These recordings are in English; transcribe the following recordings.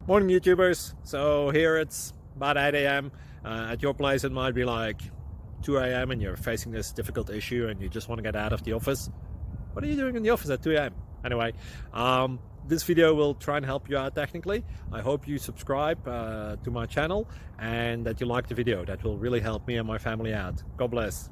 Morning YouTubers. So here it's about 8 a.m. At your place it might be like 2 a.m. and you're facing this difficult issue and you just want to get out of the office. What are you doing in the office at 2 a.m.? Anyway, this video will try and help you out technically. I hope you subscribe to my channel and that you like the video. That will really help me and my family out. God bless.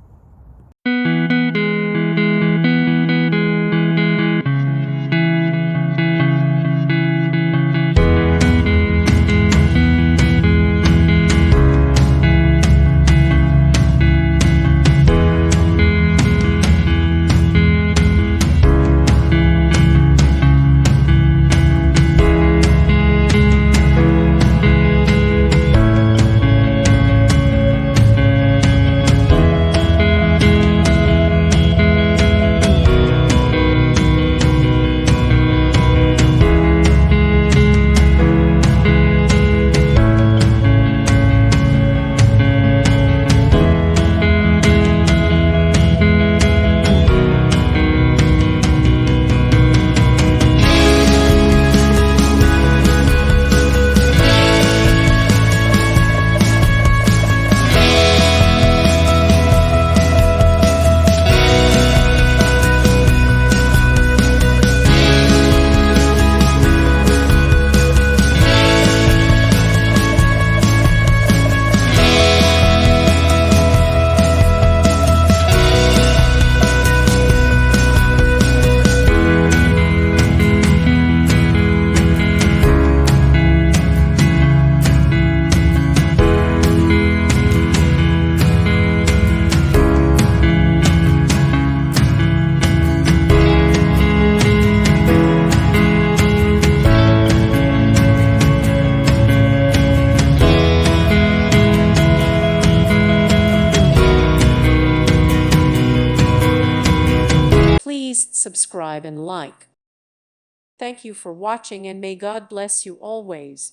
Please subscribe and like. Thank you for watching and may God bless you always.